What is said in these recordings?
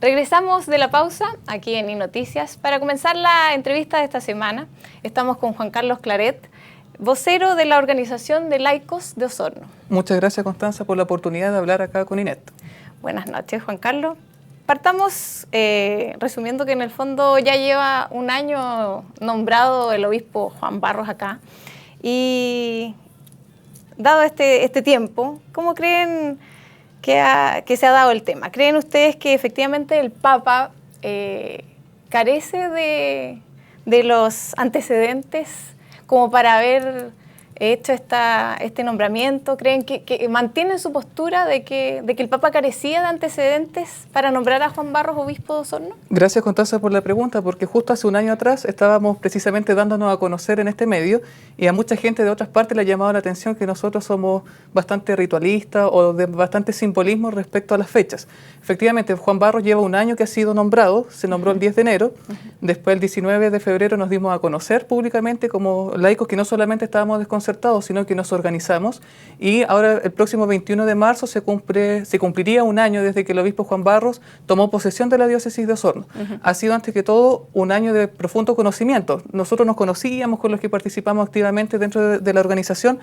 Regresamos de la pausa aquí en iNoticias para comenzar la entrevista de esta semana. Estamos con Juan Carlos Claret, vocero de la Organización de Laicos de Osorno. Muchas gracias, Constanza, por la oportunidad de hablar acá con INET. Buenas noches, Juan Carlos. Partamos resumiendo que en el fondo ya lleva un año nombrado el obispo Juan Barros acá. Y dado este tiempo, ¿cómo creen que se ha dado el tema? ¿Creen ustedes que efectivamente el Papa carece de los antecedentes como para haber hecho este nombramiento? ¿Creen que mantienen su postura de que el Papa carecía de antecedentes para nombrar a Juan Barros obispo de Osorno? Gracias, Constanza, por la pregunta, porque justo hace un año atrás estábamos precisamente dándonos a conocer en este medio y a mucha gente de otras partes le ha llamado la atención que nosotros somos bastante ritualistas o de bastante simbolismo respecto a las fechas. Efectivamente, Juan Barros lleva un año que ha sido nombrado, se nombró el 10 de enero, después el 19 de febrero nos dimos a conocer públicamente como laicos que no solamente estábamos desconcertados, sino que nos organizamos y ahora el próximo 21 de marzo se cumpliría un año desde que el obispo Juan Barros tomó posesión de la diócesis de Osorno. Ha sido antes que todo un año de profundo conocimiento. Nosotros nos conocíamos con los que participamos activamente dentro de la organización,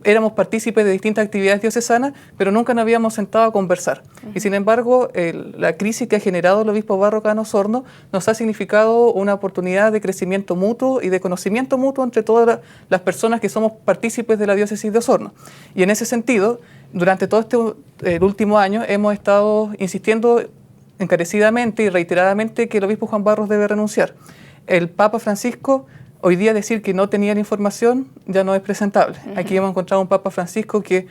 éramos partícipes de distintas actividades diocesanas, pero nunca nos habíamos sentado a conversar. Y sin embargo, la crisis que ha generado el obispo Barros acá en Osorno nos ha significado una oportunidad de crecimiento mutuo y de conocimiento mutuo entre todas las personas que somos partícipes de la diócesis de Osorno. Y en ese sentido, durante todo el último año hemos estado insistiendo encarecidamente y reiteradamente que el obispo Juan Barros debe renunciar. El Papa Francisco, hoy día decir que no tenía la información ya no es presentable. Aquí hemos encontrado un Papa Francisco que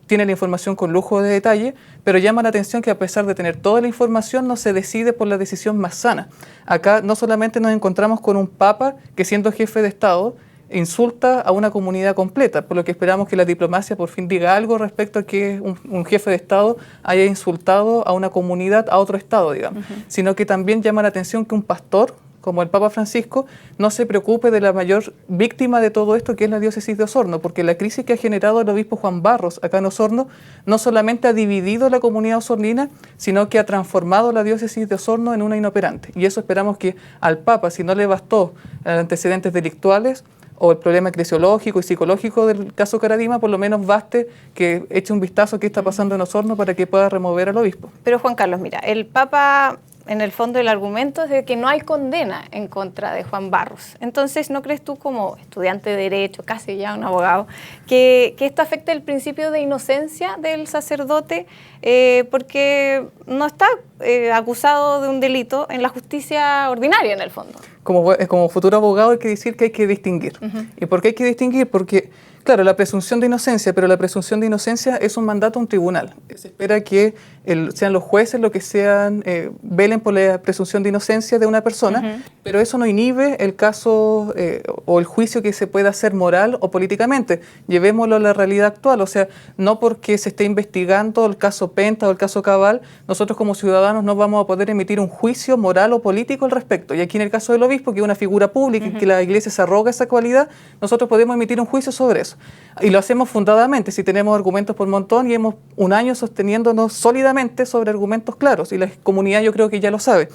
tiene la información con lujo de detalle, pero llama la atención que a pesar de tener toda la información no se decide por la decisión más sana. Acá no solamente nos encontramos con un Papa que siendo jefe de Estado insulta a una comunidad completa, por lo que esperamos que la diplomacia por fin diga algo respecto a que un jefe de Estado haya insultado a una comunidad, a otro Estado, digamos, sino que también llama la atención que un pastor como el Papa Francisco, no se preocupe de la mayor víctima de todo esto, que es la diócesis de Osorno, porque la crisis que ha generado el obispo Juan Barros acá en Osorno no solamente ha dividido la comunidad osornina, sino que ha transformado la diócesis de Osorno en una inoperante. Y eso esperamos que al Papa, si no le bastó antecedentes delictuales o el problema eclesiológico y psicológico del caso Caradima, por lo menos baste que eche un vistazo a qué está pasando en Osorno para que pueda remover al obispo. Pero Juan Carlos, mira, el Papa, en el fondo el argumento es de que no hay condena en contra de Juan Barros. Entonces, ¿no crees tú como estudiante de Derecho, casi ya un abogado, que esto afecta el principio de inocencia del sacerdote porque no está acusado de un delito en la justicia ordinaria en el fondo? Como futuro abogado hay que decir que hay que distinguir. ¿Y por qué hay que distinguir? Porque, claro, la presunción de inocencia, pero la presunción de inocencia es un mandato a un tribunal. Se espera que sean los jueces los que velen por la presunción de inocencia de una persona, pero eso no inhibe el caso o el juicio que se pueda hacer moral o políticamente. Llevémoslo a la realidad actual, o sea, no porque se esté investigando el caso Penta o el caso Cabal, nosotros como ciudadanos no vamos a poder emitir un juicio moral o político al respecto. Y aquí en el caso del obispo, que es una figura pública y que la Iglesia se arroga esa cualidad, nosotros podemos emitir un juicio sobre eso. Y lo hacemos fundadamente, si tenemos argumentos por montón y hemos un año sosteniéndonos sólidamente sobre argumentos claros, y la comunidad yo creo que ya lo sabe.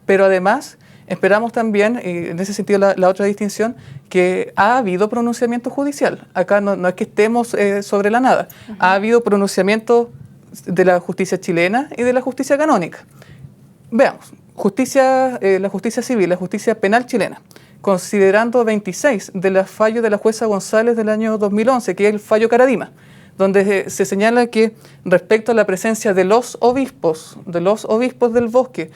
Pero además esperamos también, en ese sentido la otra distinción, que ha habido pronunciamiento judicial. Acá no es que estemos sobre la nada. Ha habido pronunciamiento de la justicia chilena y de la justicia canónica. Veamos, la justicia civil, la justicia penal chilena, considerando 26 de los fallos de la jueza González del año 2011, que es el fallo Caradima, donde se señala que respecto a la presencia de los obispos del bosque,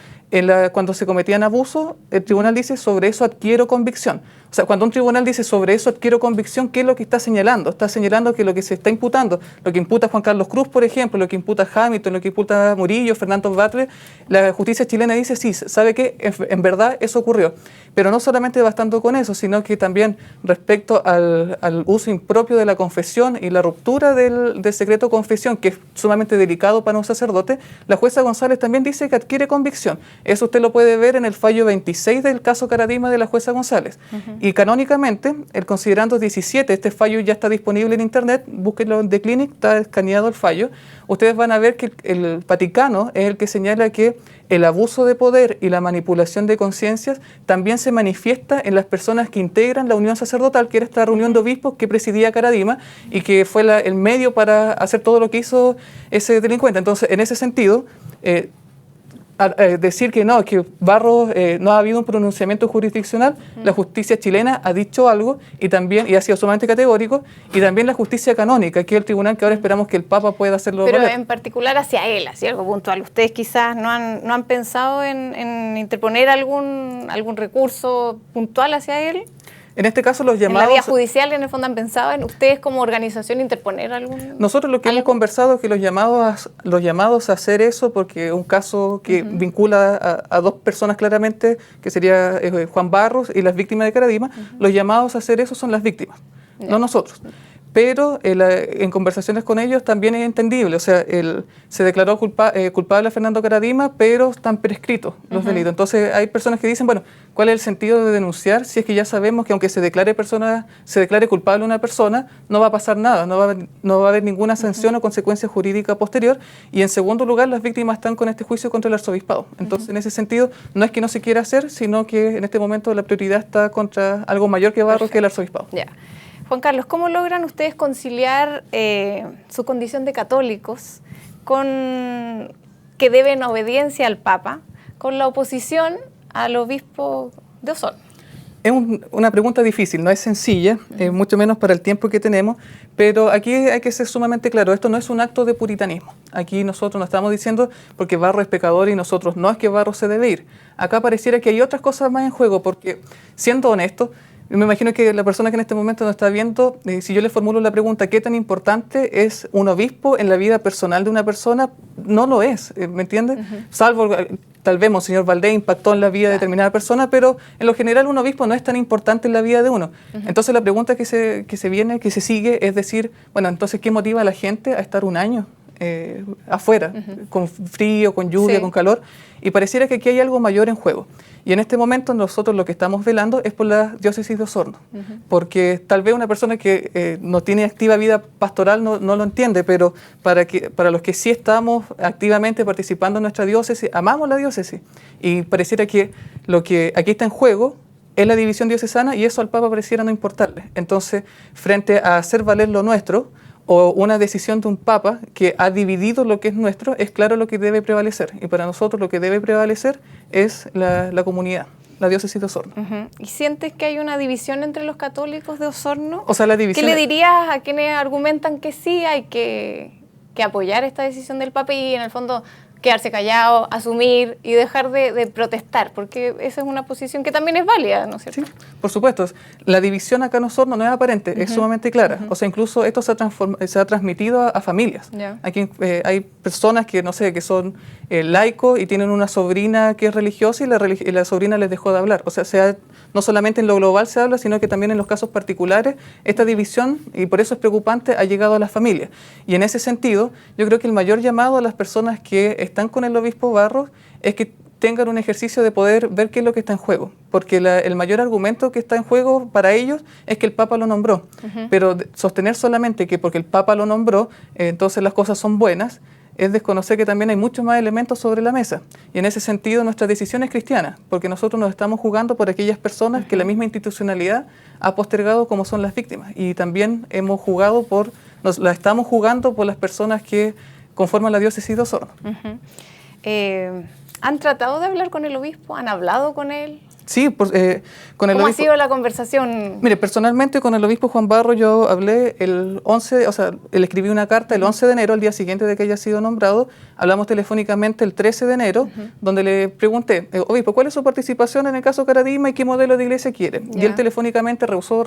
cuando se cometían abusos, el tribunal dice sobre eso adquiero convicción. O sea, cuando un tribunal dice sobre eso adquiero convicción, ¿qué es lo que está señalando? Está señalando que lo que se está imputando, lo que imputa Juan Carlos Cruz, por ejemplo, lo que imputa Hamilton, lo que imputa Murillo, Fernando Batres, la justicia chilena dice sí, sabe que en verdad eso ocurrió. Pero no solamente bastando con eso, sino que también respecto al uso impropio de la confesión y la ruptura de del secreto de confesión, que es sumamente delicado para un sacerdote, la jueza González también dice que adquiere convicción. Eso usted lo puede ver en el fallo 26 del caso Caradima de la jueza González. Y canónicamente, el considerando 17, este fallo ya está disponible en internet, búsquenlo en The Clinic, está escaneado el fallo. Ustedes van a ver que el Vaticano es el que señala que el abuso de poder y la manipulación de conciencias también se manifiesta en las personas que integran la unión sacerdotal, que era esta reunión de obispos que presidía Caradima y que fue el medio para hacer todo lo que hizo ese delincuente. Entonces, en ese sentido, decir que Barros no ha habido un pronunciamiento jurisdiccional, la justicia chilena ha dicho algo y ha sido sumamente categórico, y también la justicia canónica, que es el tribunal que ahora esperamos que el Papa pueda hacerlo. Pero valer. en particular hacia él, hacia algo puntual. ¿Ustedes quizás no han pensado en interponer algún recurso puntual hacia él? En este caso, los llamados... En la vía judicial, en el fondo, ¿han pensado en ustedes como organización interponer algún...? Nosotros lo que hemos conversado es que los llamados a hacer eso, porque un caso que vincula a dos personas claramente, que sería Juan Barros y las víctimas de Caradima, los llamados a hacer eso son las víctimas, no nosotros. Pero en conversaciones con ellos también es entendible, o sea, se declaró culpable a Fernando Caradima, pero están prescritos los delitos. Entonces hay personas que dicen, bueno, ¿cuál es el sentido de denunciar si es que ya sabemos que aunque se declare culpable a una persona, no va a pasar nada, no va a haber ninguna sanción o consecuencia jurídica posterior? Y en segundo lugar, las víctimas están con este juicio contra el arzobispado. Entonces, en ese sentido, no es que no se quiera hacer, sino que en este momento la prioridad está contra algo mayor que Barros, que el arzobispado. Ya. Juan Carlos, ¿cómo logran ustedes conciliar su condición de católicos con que deben obediencia al Papa con la oposición al obispo de Osorno? Es una pregunta difícil, no es sencilla, mucho menos para el tiempo que tenemos, pero aquí hay que ser sumamente claro, esto no es un acto de puritanismo. Aquí nosotros no estamos diciendo porque Barros es pecador y nosotros no, es que Barros se debe ir. Acá pareciera que hay otras cosas más en juego, porque siendo honesto, me imagino que la persona que en este momento nos está viendo, si yo le formulo la pregunta, ¿qué tan importante es un obispo en la vida personal de una persona? No lo es, ¿me entiendes? Salvo, tal vez Monseñor Valdés impactó en la vida de determinada persona, pero en lo general un obispo no es tan importante en la vida de uno. Entonces la pregunta que se sigue es decir, bueno, entonces, ¿qué motiva a la gente a estar un año afuera, con frío, con lluvia, con calor? Y pareciera que aquí hay algo mayor en juego. Y en este momento nosotros lo que estamos velando es por la diócesis de Osorno, porque tal vez una persona que no tiene activa vida pastoral no lo entiende, pero para los que sí estamos activamente participando en nuestra diócesis, amamos la diócesis. Y pareciera que lo que aquí está en juego es la división diocesana, y eso al Papa pareciera no importarle. Entonces, frente a hacer valer lo nuestro, o una decisión de un Papa que ha dividido lo que es nuestro, es claro lo que debe prevalecer. Y para nosotros lo que debe prevalecer es la comunidad, la diócesis de Osorno. ¿Y sientes que hay una división entre los católicos de Osorno? O sea, la división... ¿Qué le dirías a quienes argumentan que sí hay que apoyar esta decisión del Papa y en el fondo quedarse callado, asumir y dejar de protestar? Porque esa es una posición que también es válida, ¿no es cierto? Sí, por supuesto. La división acá en Osorno no es aparente, es sumamente clara. O sea, incluso esto se ha transmitido a familias. Aquí hay personas que, no sé, que son laicos y tienen una sobrina que es religiosa y la sobrina les dejó de hablar. O sea, no solamente en lo global se habla, sino que también en los casos particulares esta división, y por eso es preocupante, ha llegado a las familias. Y en ese sentido, yo creo que el mayor llamado a las personas que están con el obispo Barros es que tengan un ejercicio de poder ver qué es lo que está en juego, porque el mayor argumento que está en juego para ellos es que el Papa lo nombró, pero sostener solamente que porque el Papa lo nombró, entonces las cosas son buenas, es desconocer que también hay muchos más elementos sobre la mesa. Y en ese sentido nuestra decisión es cristiana, porque nosotros nos estamos jugando por aquellas personas que la misma institucionalidad ha postergado, como son las víctimas, y también la estamos jugando por las personas que conforman la diócesis de Osorno. ¿Han tratado de hablar con el obispo? ¿Han hablado con él? Sí, con el ¿Cómo obispo, ha sido la conversación? Mire, personalmente con el obispo Juan Barros yo hablé el 11, o sea, le escribí una carta el 11 de enero, al día siguiente de que haya sido nombrado. Hablamos telefónicamente el 13 de enero, donde le pregunté, obispo, ¿cuál es su participación en el caso Caradima y qué modelo de iglesia quiere? Y él telefónicamente rehusó.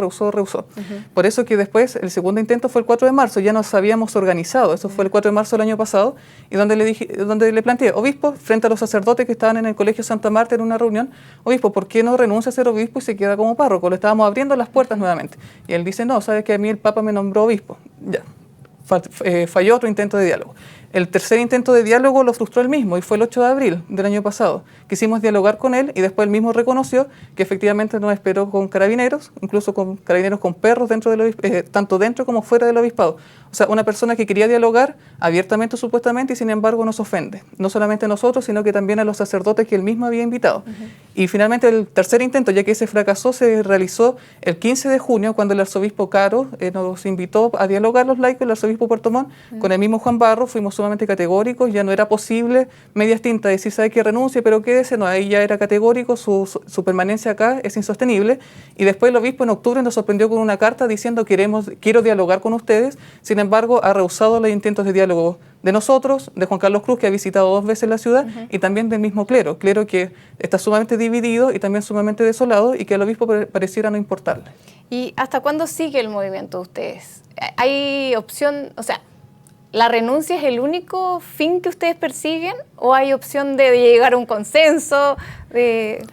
Por eso que después el segundo intento fue el 4 de marzo, ya nos habíamos organizado, eso fue el 4 de marzo del año pasado, y donde le planteé, obispo, frente a los sacerdotes que estaban en el Colegio Santa Marta en una reunión, obispo, ¿por qué no renuncia a ser obispo y se queda como párroco? Le estábamos abriendo las puertas nuevamente. Y él dice, no, sabes que a mí el Papa me nombró obispo. Ya. falló otro intento de diálogo. El tercer intento de diálogo lo frustró él mismo y fue el 8 de abril del año pasado. Quisimos dialogar con él y después él mismo reconoció que efectivamente nos esperó con carabineros, incluso con carabineros con perros tanto dentro como fuera del obispado. O sea, una persona que quería dialogar abiertamente supuestamente y sin embargo nos ofende. No solamente a nosotros, sino que también a los sacerdotes que él mismo había invitado. Y finalmente el tercer intento, ya que ese fracasó, se realizó el 15 de junio cuando el arzobispo Caro nos invitó a dialogar los laicos, el arzobispo Puerto Montt, con el mismo Juan Barros. Fuimos sumamente categóricos, ya no era posible medias tintas decir, sabe que renuncie, pero quédese, no, ahí ya era categórico, su permanencia acá es insostenible. Y después el obispo en octubre nos sorprendió con una carta diciendo quiero dialogar con ustedes, sin embargo ha rehusado los intentos de diálogo de nosotros, de Juan Carlos Cruz, que ha visitado 2 veces la ciudad, y también del mismo clero que está sumamente dividido y también sumamente desolado y que al obispo pareciera no importarle. ¿Y hasta cuándo sigue el movimiento de ustedes? ¿Hay opción, o sea, la renuncia es el único fin que ustedes persiguen o hay opción de llegar a un consenso?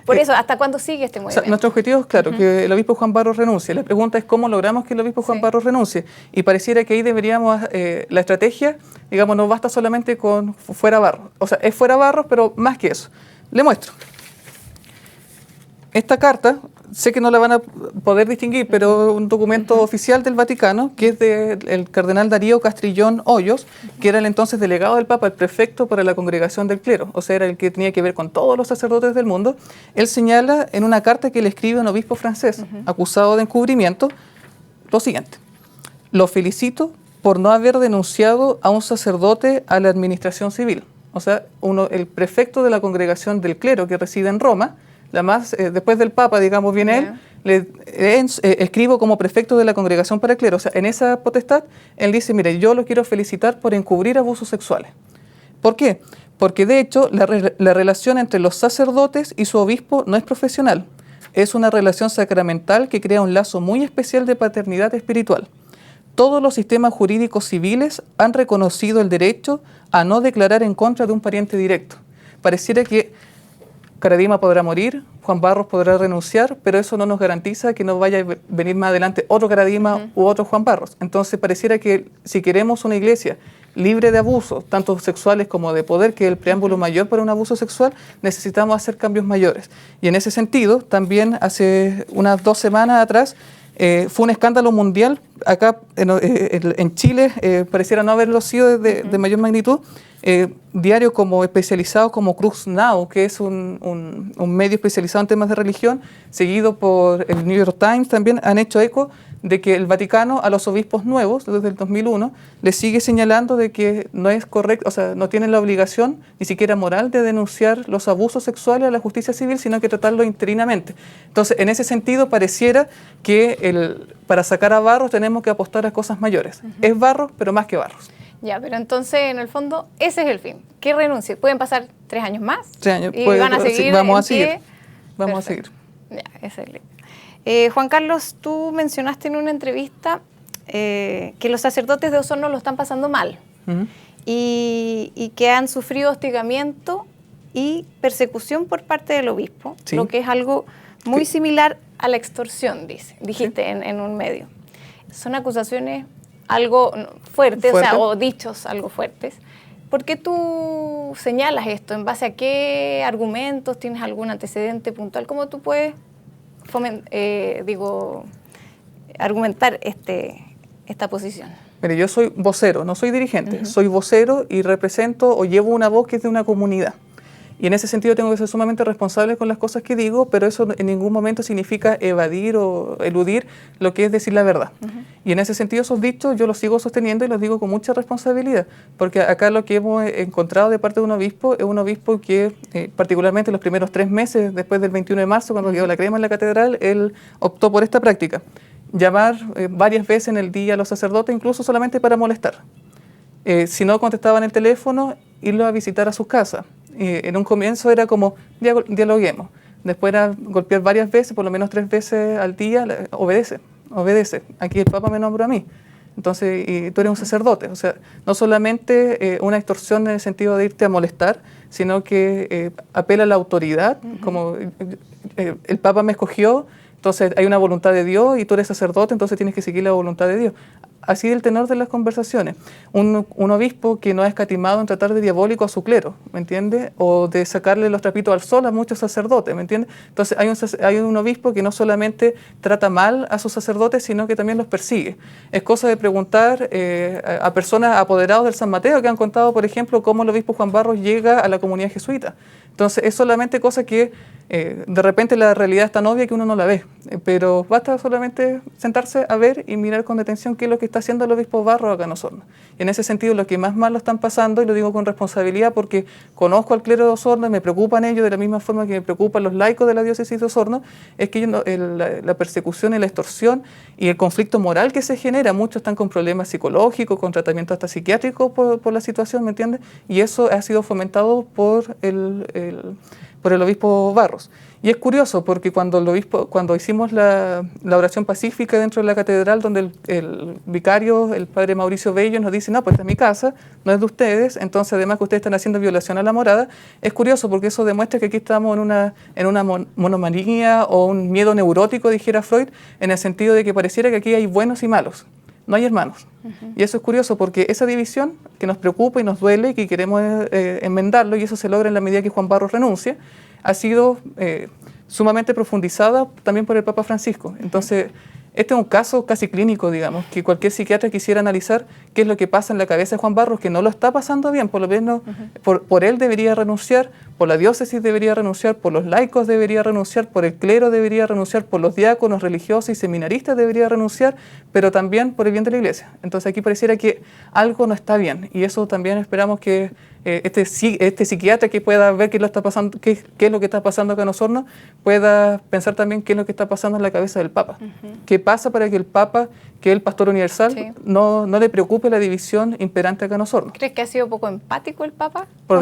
Por eso, ¿hasta cuándo sigue este movimiento? O sea, nuestro objetivo es claro, que el obispo Juan Barros renuncie. La pregunta es cómo logramos que el obispo Juan Barros renuncie. Y pareciera que ahí deberíamos, la estrategia, digamos, no basta solamente con fuera Barros. O sea, es fuera Barros, pero más que eso. Le muestro. Esta carta, sé que no la van a poder distinguir, pero un documento oficial del Vaticano, que es del cardenal Darío Castrillón Hoyos, que era el entonces delegado del Papa, el prefecto para la congregación del clero, o sea, era el que tenía que ver con todos los sacerdotes del mundo. Él señala en una carta que le escribe a un obispo francés, acusado de encubrimiento, lo siguiente: lo felicito por no haber denunciado a un sacerdote a la administración civil. O sea, el prefecto de la congregación del clero que reside en Roma, después del Papa, digamos, viene él, escribo como prefecto de la congregación para el clero. O sea, en esa potestad, él dice, mire, yo lo quiero felicitar por encubrir abusos sexuales. ¿Por qué? Porque de hecho, la relación entre los sacerdotes y su obispo no es profesional. Es una relación sacramental que crea un lazo muy especial de paternidad espiritual. Todos los sistemas jurídicos civiles han reconocido el derecho a no declarar en contra de un pariente directo. Pareciera que Caradima podrá morir, Juan Barros podrá renunciar, pero eso no nos garantiza que no vaya a venir más adelante otro Caradima u otro Juan Barros. Entonces pareciera que si queremos una iglesia libre de abusos, tanto sexuales como de poder, que es el preámbulo mayor para un abuso sexual, necesitamos hacer cambios mayores. Y en ese sentido, también hace unas 2 semanas atrás, fue un escándalo mundial. Acá en Chile pareciera no haberlo sido de mayor magnitud. Diarios como especializados como Cruz Now, que es un medio especializado en temas de religión, seguido por el New York Times, también han hecho eco de que el Vaticano a los obispos nuevos, desde el 2001, les sigue señalando de que no es correcto, o sea, no tienen la obligación, ni siquiera moral, de denunciar los abusos sexuales a la justicia civil, sino que tratarlo interinamente. Entonces, en ese sentido, pareciera que para sacar a Barros tenemos que apostar a cosas mayores. Es Barros, pero más que Barros. Ya, pero entonces, en el fondo, ese es el fin. Que renuncie. Pueden pasar 3 años más. 3 años. Y van a seguir. Sí, vamos a seguir. Vamos a seguir. Ya, ese es el... Juan Carlos, tú mencionaste en una entrevista que los sacerdotes de Osorno lo están pasando mal y que han sufrido hostigamiento y persecución por parte del obispo, lo que es algo muy similar a la extorsión, dijiste en un medio. Son acusaciones algo fuertes, o dichos algo fuertes. ¿Por qué tú señalas esto? ¿En base a qué argumentos? ¿Tienes algún antecedente puntual? ¿Cómo tú puedes argumentar esta posición? Mire, yo soy vocero, no soy dirigente, soy vocero y represento o llevo una voz que es de una comunidad. Y en ese sentido tengo que ser sumamente responsable con las cosas que digo, pero eso en ningún momento significa evadir o eludir lo que es decir la verdad. Y en ese sentido esos dichos yo los sigo sosteniendo y los digo con mucha responsabilidad, porque acá lo que hemos encontrado de parte de un obispo es un obispo que particularmente los primeros 3 meses después del 21 de marzo, cuando quedó la crema en la catedral, él optó por esta práctica. Llamar varias veces en el día a los sacerdotes, incluso solamente para molestar. Si no contestaban el teléfono, irlo a visitar a sus casas. En un comienzo era como, dialoguemos. Después era golpear varias veces, por lo menos 3 veces al día, obedece. Aquí el Papa me nombró a mí. Entonces, y tú eres un sacerdote. O sea, no solamente una extorsión en el sentido de irte a molestar, sino que apela a la autoridad, como el Papa me escogió, Entonces hay una voluntad de Dios y tú eres sacerdote, entonces tienes que seguir la voluntad de Dios. Así es el tenor de las conversaciones. Un obispo que no ha escatimado en tratar de diabólico a su clero, ¿me entiende? O de sacarle los trapitos al sol a muchos sacerdotes, ¿me entiende? Entonces hay un obispo que no solamente trata mal a sus sacerdotes, sino que también los persigue. Es cosa de preguntar a personas apoderados del San Mateo que han contado, por ejemplo, cómo el obispo Juan Barros llega a la comunidad jesuita. Entonces es solamente cosa que de repente la realidad es tan obvia que uno no la ve, pero basta solamente sentarse a ver y mirar con detención qué es lo que está haciendo el obispo Barros acá en Osorno. Y en ese sentido, lo que más mal lo están pasando, y lo digo con responsabilidad porque conozco al clero de Osorno y me preocupan ellos de la misma forma que me preocupan los laicos de la diócesis de Osorno, es que la persecución y la extorsión y el conflicto moral que se genera, muchos están con problemas psicológicos, con tratamiento hasta psiquiátrico por la situación, ¿me entiendes? Y eso ha sido fomentado por el obispo Barros. Y es curioso porque cuando hicimos la oración pacífica dentro de la catedral, donde el vicario, el padre Mauricio Bello, nos dice, no, pues esta es mi casa, no es de ustedes, entonces además que ustedes están haciendo violación a la morada, es curioso porque eso demuestra que aquí estamos en una monomanía o un miedo neurótico, dijera Freud, en el sentido de que pareciera que aquí hay buenos y malos. No hay hermanos. Y eso es curioso porque esa división que nos preocupa y nos duele y que queremos enmendarlo, y eso se logra en la medida que Juan Barros renuncia, ha sido sumamente profundizada también por el Papa Francisco. Entonces, este es un caso casi clínico, digamos, que cualquier psiquiatra quisiera analizar qué es lo que pasa en la cabeza de Juan Barros, que no lo está pasando bien, por lo menos por él debería renunciar, por la diócesis debería renunciar, por los laicos debería renunciar, por el clero debería renunciar, por los diáconos religiosos y seminaristas debería renunciar, pero también por el bien de la Iglesia. Entonces aquí pareciera que algo no está bien, y eso también esperamos que este psiquiatra que pueda ver qué es lo que está pasando acá en Osorno, pueda pensar también qué es lo que está pasando en la cabeza del Papa. ¿Qué pasa para que el Papa, que es el pastor universal, sí, no le preocupe la división imperante acá en Osorno? ¿Crees que ha sido poco empático el Papa? Por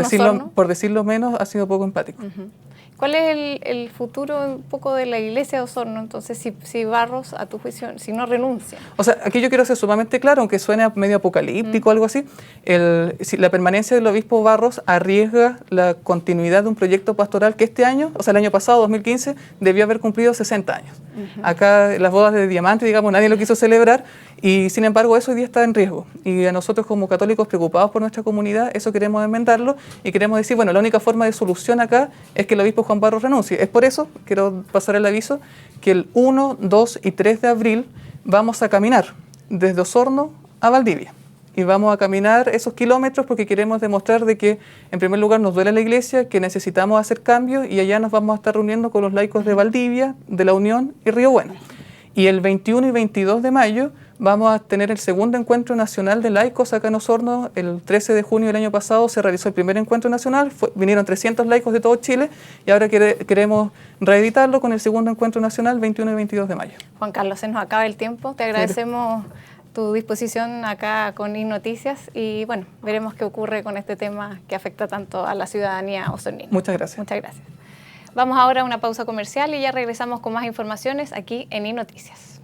decirlo menos, ha sido poco empático. ¿Cuál es el futuro un poco de la Iglesia de Osorno? Entonces, si Barros, a tu juicio, si no renuncia. O sea, aquí yo quiero ser sumamente claro, aunque suene medio apocalíptico o algo así, si la permanencia del obispo Barros arriesga la continuidad de un proyecto pastoral que este año, o sea, el año pasado, 2015, debió haber cumplido 60 años. Acá las bodas de diamante, digamos, nadie lo quiso celebrar, y sin embargo eso hoy día está en riesgo. Y a nosotros como católicos preocupados por nuestra comunidad, eso queremos enmendarlo y queremos decir, bueno, la única forma de solución acá es que el obispo Juan Barros renuncie. Es por eso, quiero pasar el aviso, que el 1, 2 y 3 de abril vamos a caminar desde Osorno a Valdivia. Y vamos a caminar esos kilómetros porque queremos demostrar de que, en primer lugar, nos duele la Iglesia, que necesitamos hacer cambios, y allá nos vamos a estar reuniendo con los laicos de Valdivia, de La Unión y Río Bueno. Y el 21 y 22 de mayo vamos a tener el segundo encuentro nacional de laicos acá en Osorno. El 13 de junio del año pasado se realizó el primer encuentro nacional, vinieron 300 laicos de todo Chile, y ahora queremos reeditarlo con el segundo encuentro nacional, 21 y 22 de mayo. Juan Carlos, se nos acaba el tiempo, te agradecemos tu disposición acá con iNoticias, y bueno, veremos qué ocurre con este tema que afecta tanto a la ciudadanía osornina. Muchas gracias. Muchas gracias. Vamos ahora a una pausa comercial y ya regresamos con más informaciones aquí en iNoticias.